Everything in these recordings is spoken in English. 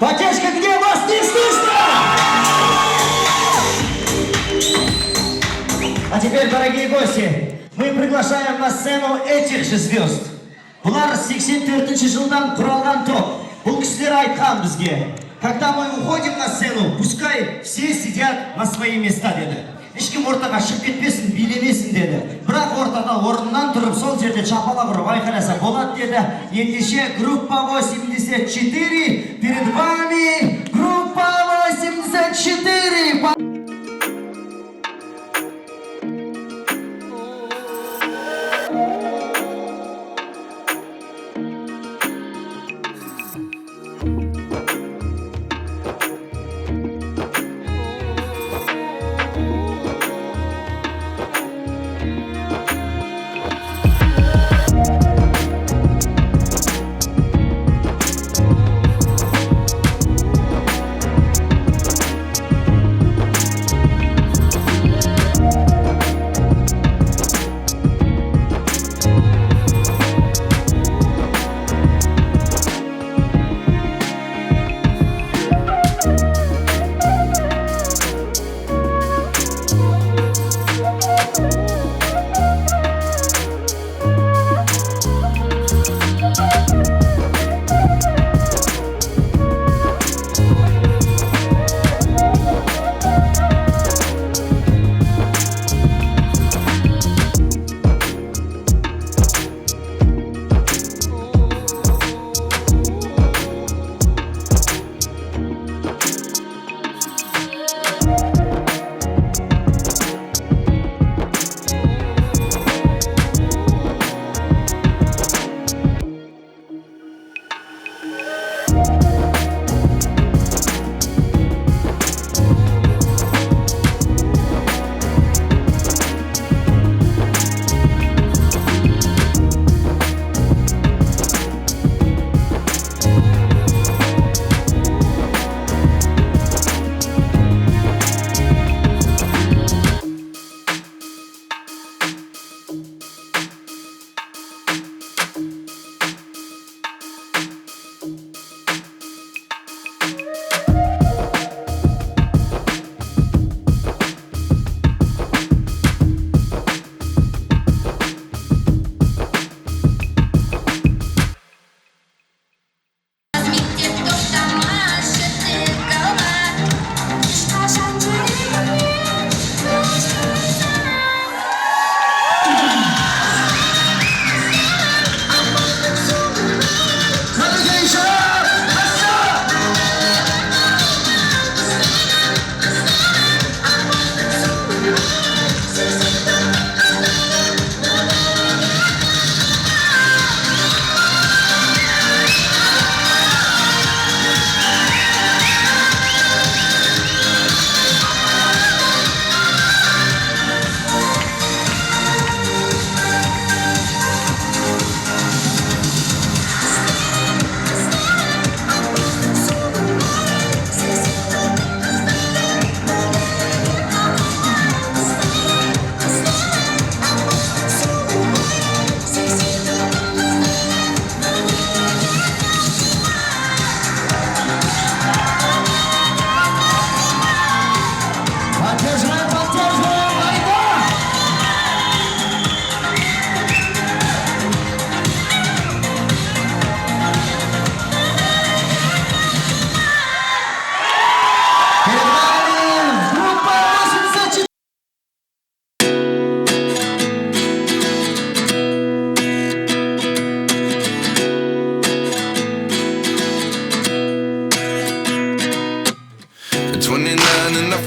Поддержка, где вас не слышно? А теперь, дорогие гости, мы приглашаем на сцену этих же звезд. Бұлар 84-ші жылдан құралған топ. Бұл кісілер айтқан бізге. Когда мы уходим на сцену, пускай все сидят на свои места, деді. Ешкім ортаға шығып кетпесін, билемесін, деді. Бірақ ортада орнынан тұрып, сол жерде чапалап ұрып айқайласа болады, деді. Ендеше группа 84, перед вами группа 84.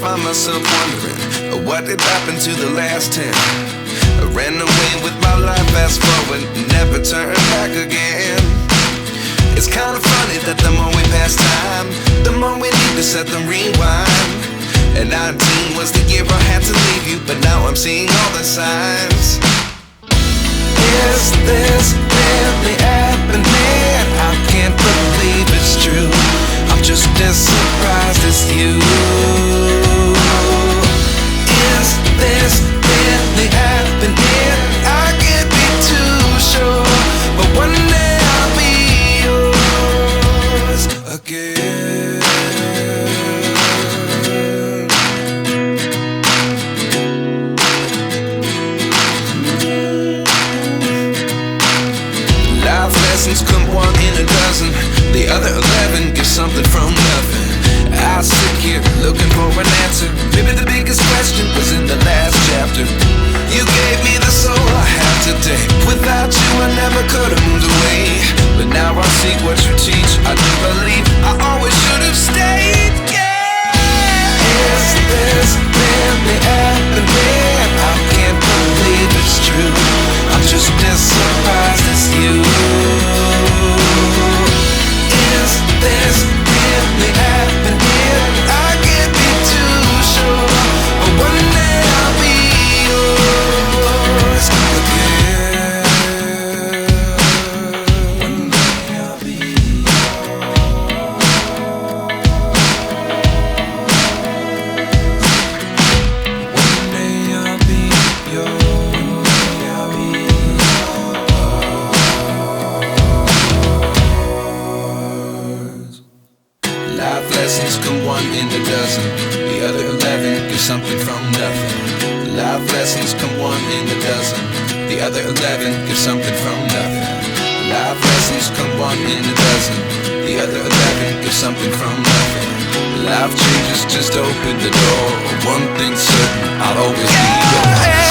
find myself wondering what did happen to the last 10. I ran away with my life, fast forward, never turn back again. It's kind of funny that the more we pass time, the more we need to set the rewind. And 19 was the year I had to leave you, but now I'm seeing all the signs. Is this really happening? I can't believe it's true. I'm just as surprised as you. Is this really happening? I can't be too sure, but one day I'll be yours again. what you teach. I do believe I always should have stayed. Yeah. Is this really happening? I can't believe it's true. I'm just as surprised as you. Is this really happening? I can't be too sure, but one day I'll be yours again. One day I'll be Life lessons come one in a dozen. The other 11 give something from nothing. Life lessons come one in a dozen. The other 11 give something from nothing. Life lessons come one in a dozen. The other 11 give something from nothing. Life changes, just open the door. One thing's certain, I'll always be yours.